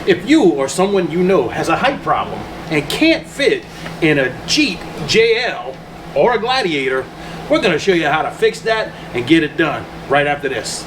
If you or someone you know has a height problem and can't fit in a Jeep JL or a Gladiator, we're going to show you how to fix that and get it done right after this.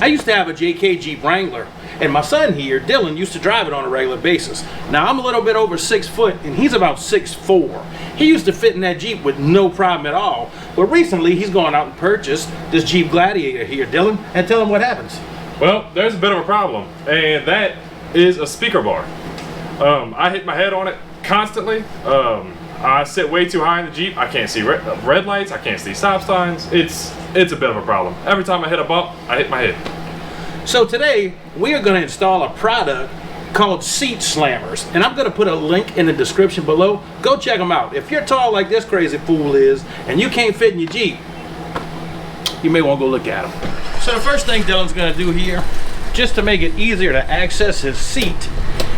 I used to have a JK Jeep Wrangler, and my son here, Dylan, used to drive it on a regular basis. Now I'm a little bit over 6 foot and he's about 6'4". He used to fit in that Jeep with no problem at all, but recently he's gone out and purchased this Jeep Gladiator here. Dylan, and tell him what happens. Well, there's a bit of a problem, and that is a speaker bar. I hit my head on it constantly. I sit way too high in the Jeep. I can't see red lights. I can't see stop signs. It's a bit of a problem. Every time I hit a bump, I hit my head. So today, we are going to install a product called Seat Slammers, and I'm going to put a link in the description below. Go check them out. If you're tall like this crazy fool is, and you can't fit in your Jeep, you may want to go look at them. So the first thing Dylan's going to do here, just to make it easier to access his seat,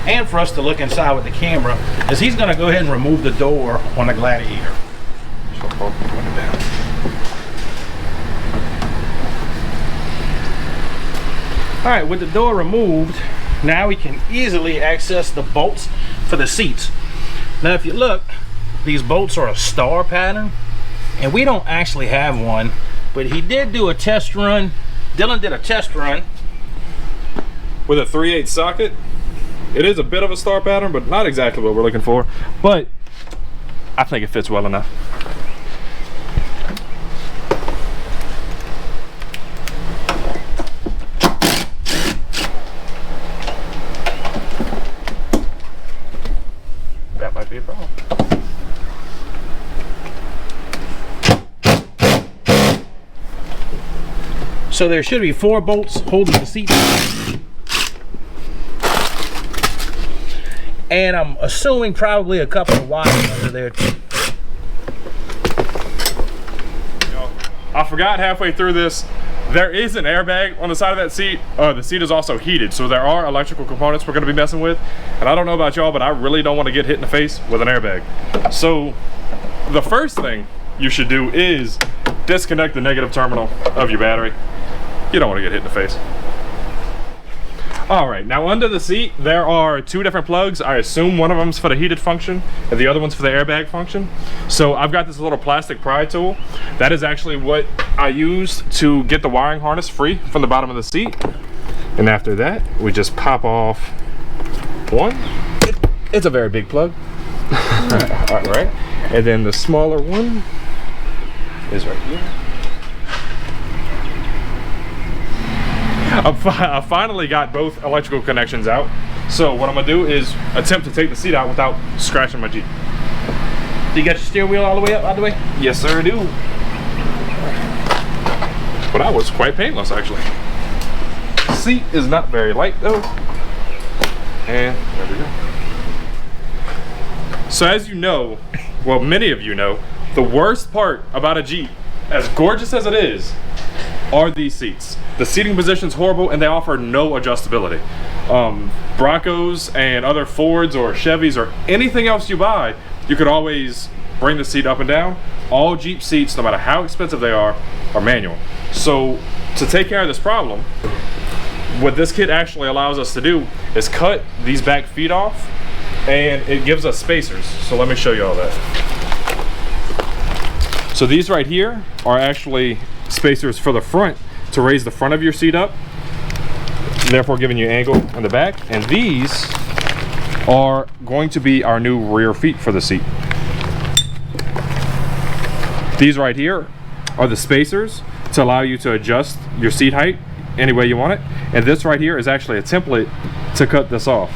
and for us to look inside with the camera, is he's going to go ahead and remove the door on the Gladiator. Alright, with the door removed, now we can easily access the bolts for the seats. Now if you look, these bolts are a star pattern, and we don't actually have one, but he did do a test run. Dylan did a test run with a 3/8 socket. It is a bit of a star pattern, but not exactly what we're looking for. But I think it fits well enough. That might be a problem. So there should be 4 bolts holding the seat. And I'm assuming probably a couple of wires under there too. I forgot halfway through this, there is an airbag on the side of that seat. The seat is also heated, so there are electrical components we're going to be messing with. And I don't know about y'all, but I really don't want to get hit in the face with an airbag. So the first thing you should do is disconnect the negative terminal of your battery. You don't want to get hit in the face. Alright, now under the seat there are 2 different plugs. I assume one of them's for the heated function and the other one's for the airbag function. So I've got this little plastic pry tool. That is actually what I use to get the wiring harness free from the bottom of the seat. And after that, we just pop off one. It's a very big plug. Alright, and then the smaller one is right here. I finally got both electrical connections out. So what I'm gonna do is attempt to take the seat out without scratching my Jeep. Do you got your steering wheel all the way up, out the way? Yes, sir, I do. But that was quite painless, actually. Seat is not very light, though. And there we go. So as you know, well, many of you know, the worst part about a Jeep, as gorgeous as it is, are these seats. The seating position's horrible and they offer no adjustability. Broncos and other Fords or Chevys or anything else you buy, you could always bring the seat up and down. All Jeep seats, no matter how expensive they are manual. So to take care of this problem, what this kit actually allows us to do is cut these back feet off, and it gives us spacers. So let me show you all that. So these right here are actually spacers for the front to raise the front of your seat up, therefore giving you angle in the back. And these are going to be our new rear feet for the seat. These right here are the spacers to allow you to adjust your seat height any way you want it. And this right here is actually a template to cut this off.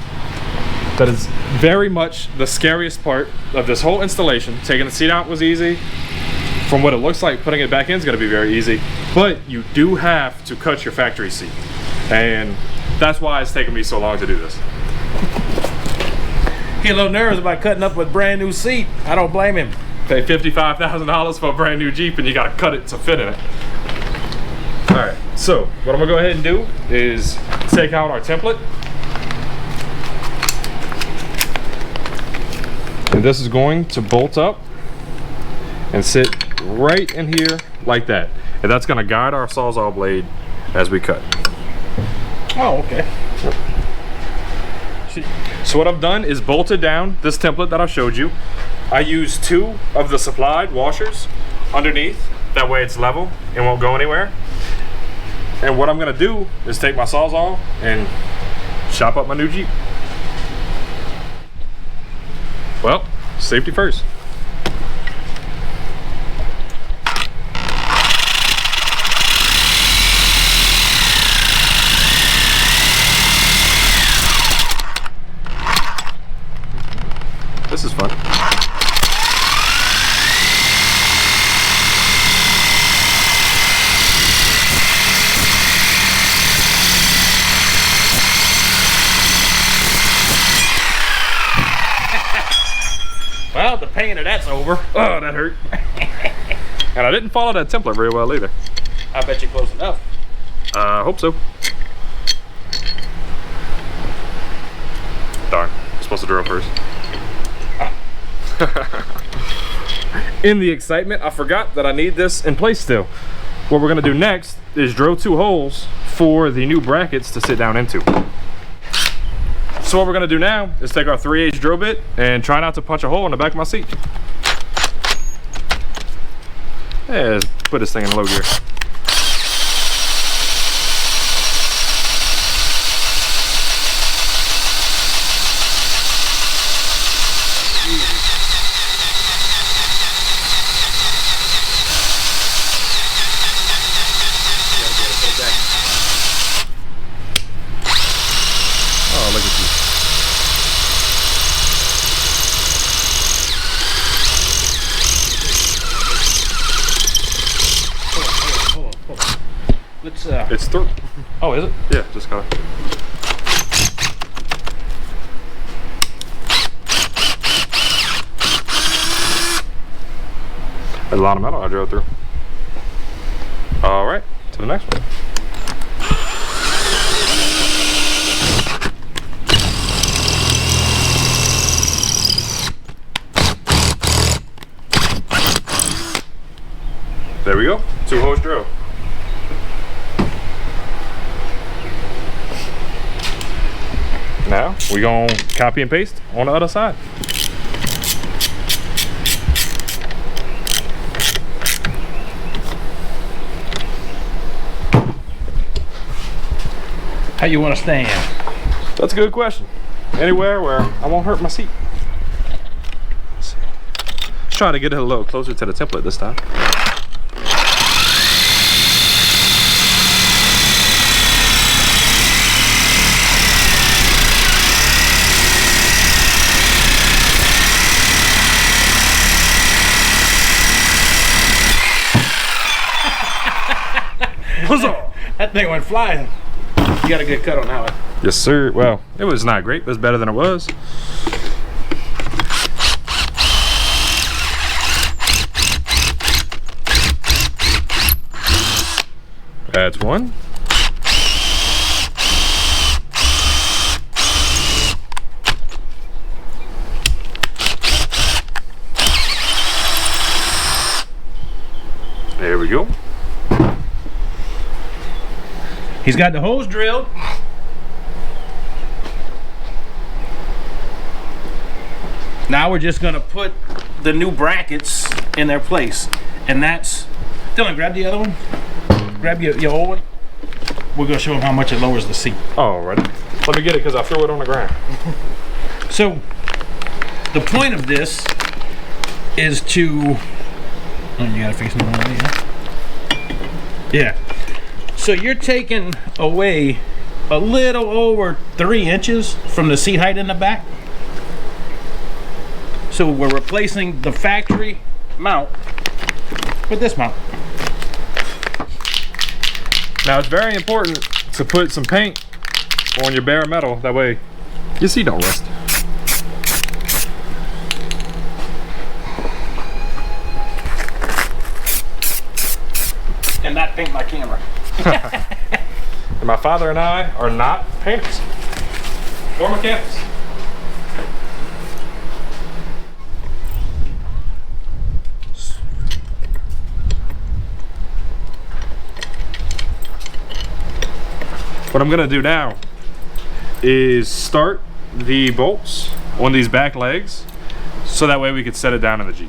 That is very much the scariest part of this whole installation. Taking the seat out was easy. From what it looks like, putting it back in is going to be very easy, but you do have to cut your factory seat, and that's why it's taken me so long to do this. He a little nervous about cutting up a brand new seat. I don't blame him. Pay $55,000 for a brand new Jeep and you got to cut it to fit in it. All right, so what I'm gonna go ahead and do is take out our template. And this is going to bolt up and sit right in here like that. And that's going to guide our Sawzall blade as we cut. Oh, okay. So what I've done is bolted down this template that I showed you. I used 2 of the supplied washers underneath. That way it's level and won't go anywhere. And what I'm gonna do is take my Sawzall and chop up my new Jeep. Well, safety first. This is fun. Well, the pain of that's over. Oh, that hurt. And I didn't follow that template very well either. I bet you're close enough. I hope so. Darn, I'm supposed to drill first. In the excitement, I forgot that I need this in place still. What we're gonna do next is drill 2 holes for the new brackets to sit down into. So what we're gonna do now is take our 3/8 drill bit and try not to punch a hole in the back of my seat. Yeah, let's put this thing in low gear. Oh, look at you. Hold on. Let's It's through. oh, is it? Yeah, just gotta. There's a lot of metal I drove through. All right, to the next one. There we go, 2 holes drill. Now we gonna copy and paste on the other side. How you want to stand? That's a good question. Anywhere where I won't hurt my seat. Let's see. Let's try to get it a little closer to the template this time. That thing went flying. You got a good cut on that one. Yes, sir. Well, it was not great, but it's better than it was. That's one. There we go. He's got the hose drilled. Now we're just gonna put the new brackets in their place. And that's, Dylan, grab the other one. Grab your old one. We're gonna show them how much it lowers the seat. All right. Let me get it because I threw it on the ground. So, the point of this is to, oh, you gotta fix it one way, yeah. So you're taking away a little over 3 inches from the seat height in the back. So we're replacing the factory mount with this mount. Now it's very important to put some paint on your bare metal. That way your seat don't rust. And not paint my camera. And my father and I are not painters or mechanics. What I'm gonna do now is start the bolts on these back legs so that way we could set it down in the Jeep.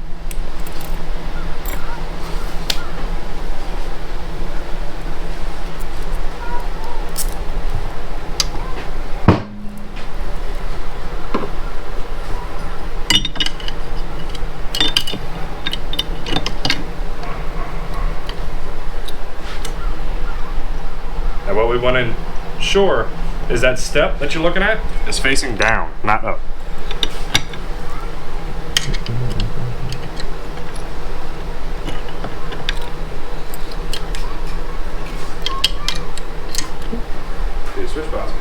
And what we want to ensure is that step that you're looking at is facing down, not up. Okay, switch spots.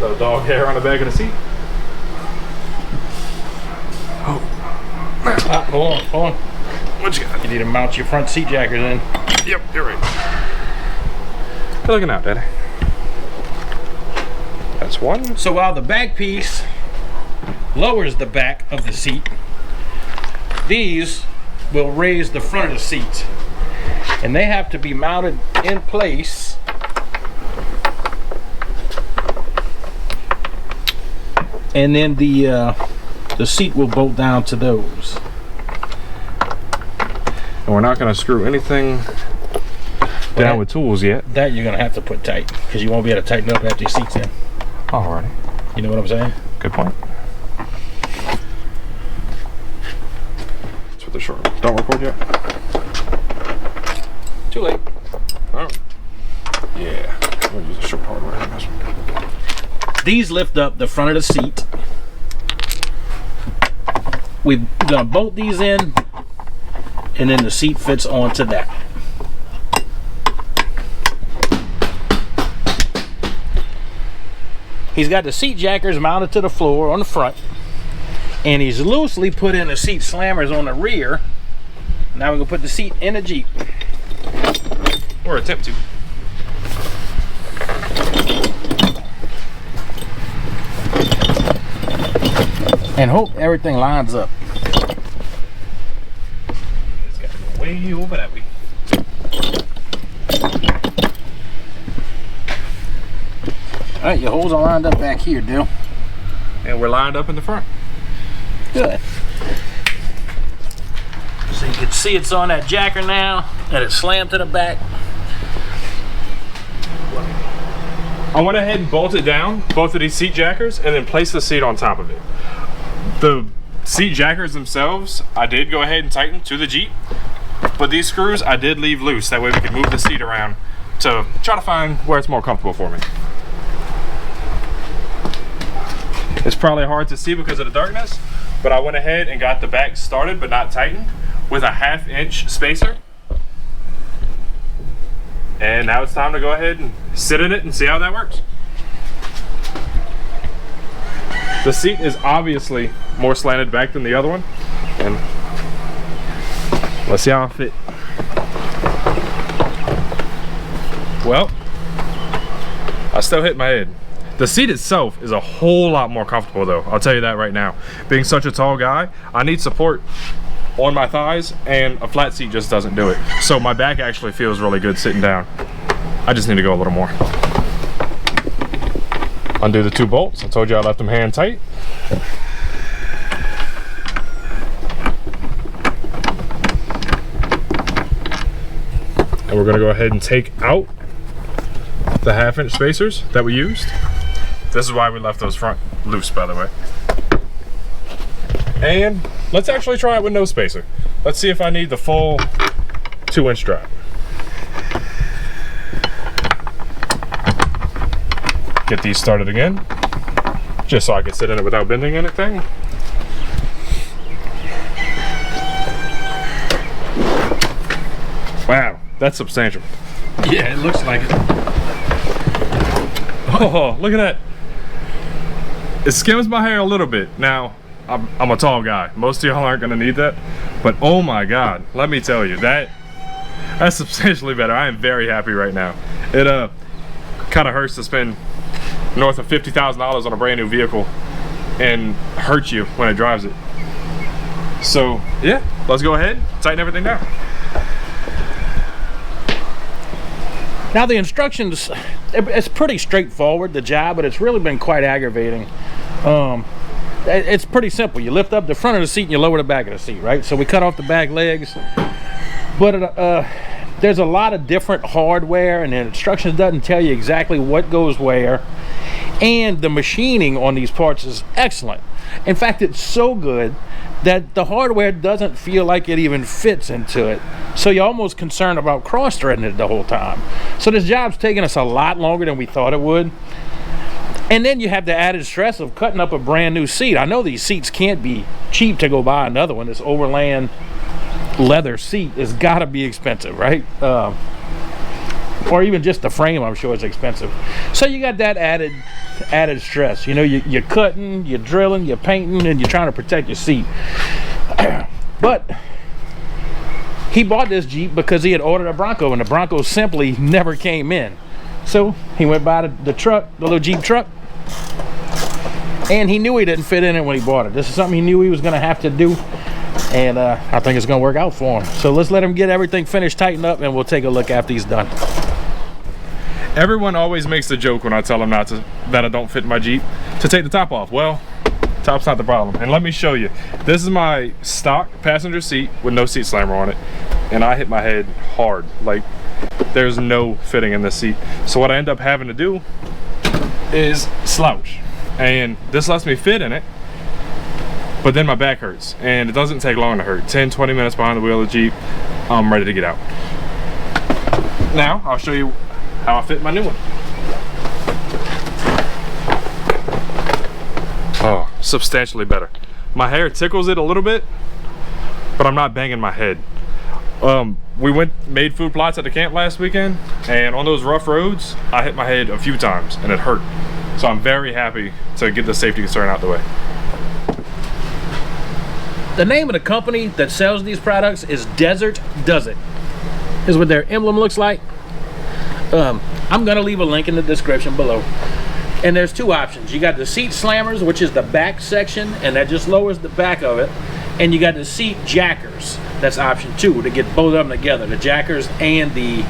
Little dog hair on the back of the seat. Hold on. What you got? You need to mount your front seat jackers in. Yep, you're right. Good looking out, Daddy. That's one. So while the back piece lowers the back of the seat, these will raise the front of the seat. And they have to be mounted in place and then the seat will bolt down to those. And we're not going to screw anything down with tools yet. That you're going to have to put tight because you won't be able to tighten up after your seat's in. Alrighty. You know what I'm saying? Good point. Let's put the short one. Don't record yet. Too late. Oh. Yeah. I'm going to use a short hardware on this one. These lift up the front of the seat. We're going to bolt these in and then the seat fits onto that. He's got the seat jackers mounted to the floor on the front, and he's loosely put in the seat slammers on the rear. Now we're gonna put the seat in the Jeep. Or attempt to. And hope everything lines up. It's got to go way over that way. All right, your holes are lined up back here, Dill. And we're lined up in the front. Good. So you can see it's on that jacker now, and it's slammed to the back. I went ahead and bolted down both of these seat jackers and then placed the seat on top of it. The seat jackers themselves, I did go ahead and tighten to the Jeep, but these screws I did leave loose. That way we can move the seat around to try to find where it's more comfortable for me. It's probably hard to see because of the darkness, but I went ahead and got the back started but not tightened with a 1/2 inch spacer. And now it's time to go ahead and sit in it and see how that works. The seat is obviously more slanted back than the other one, and let's see how it fit. Well, I still hit my head. The seat itself is a whole lot more comfortable though, I'll tell you that right now. Being such a tall guy, I need support on my thighs, and a flat seat just doesn't do it. So my back actually feels really good sitting down. I just need to go a little more. Undo the 2 bolts. I told you I left them hand tight. And we're gonna go ahead and take out the 1/2 inch spacers that we used. This is why we left those front loose, by the way. And let's actually try it with no spacer. Let's see if I need the full 2 inch drop. Get these started again, just so I can sit in it without bending anything. Wow, that's substantial. Yeah, it looks like it. Oh, look at that. It skims my hair a little bit. Now, I'm a tall guy. Most of y'all aren't gonna need that, but oh my God, let me tell you that. That's substantially better. I am very happy right now. It kind of hurts to spend north of $50,000 on a brand new vehicle and hurt you when it drives it. So yeah, let's go ahead, tighten everything down. Now the instructions, it's pretty straightforward, the job, but it's really been quite aggravating. It's pretty simple. You lift up the front of the seat and you lower the back of the seat, right? So we cut off the back legs, but there's a lot of different hardware, and the instructions doesn't tell you exactly what goes where, and the machining on these parts is excellent. In fact, it's so good that the hardware doesn't feel like it even fits into it. So you're almost concerned about cross-threading it the whole time. So this job's taking us a lot longer than we thought it would. And then you have the added stress of cutting up a brand new seat. I know these seats can't be cheap to go buy another one. This Overland leather seat has got to be expensive, right? Or even just the frame, I'm sure, is expensive. So you got that added stress. You know, you're cutting, you're drilling, you're painting, and you're trying to protect your seat. But he bought this Jeep because he had ordered a Bronco, and the Bronco simply never came in. So he went by the truck, the little Jeep truck, and he knew he didn't fit in it when he bought it. This is something he knew he was going to have to do, and I think it's going to work out for him. So let's let him get everything finished, tightened up, and we'll take a look after he's done. Everyone always makes the joke when I tell them that I don't fit my Jeep to take the top off. Well, top's not the problem. And let me show you. This is my stock passenger seat with no seat slammer on it, and I hit my head hard. Like, there's no fitting in this seat. So what I end up having to do is slouch, and this lets me fit in it, but then my back hurts, and it doesn't take long to hurt. 10-20 minutes behind the wheel of the Jeep, I'm ready to get out. Now I'll show you how I fit my new one. Oh, substantially better. My hair tickles it a little bit, but I'm not banging my head. We made food plots at the camp last weekend, and on those rough roads, I hit my head a few times and it hurt. So I'm very happy to get the safety concern out the way. The name of the company that sells these products is Desert Does It. This is what their emblem looks like. I'm gonna leave a link in the description below. And there's two options. You got the seat slammers, which is the back section, and that just lowers the back of it. And you got the seat jackers. That's option 2, to get both of them together, the jackers and the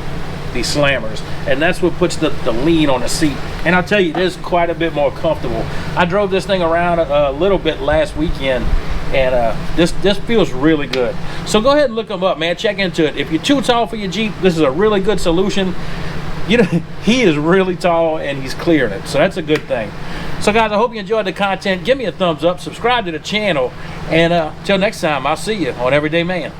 slammers. And that's what puts the lean on the seat. And I'll tell you, it is quite a bit more comfortable. I drove this thing around a little bit last weekend, and this feels really good. So go ahead and look them up, man. Check into it. If you're too tall for your Jeep, this is a really good solution. You know, he is really tall and he's clearing it, so that's a good thing. So guys, I hope you enjoyed the content. Give me a thumbs up, subscribe to the channel, and till next time, I'll see you on Everyday Man.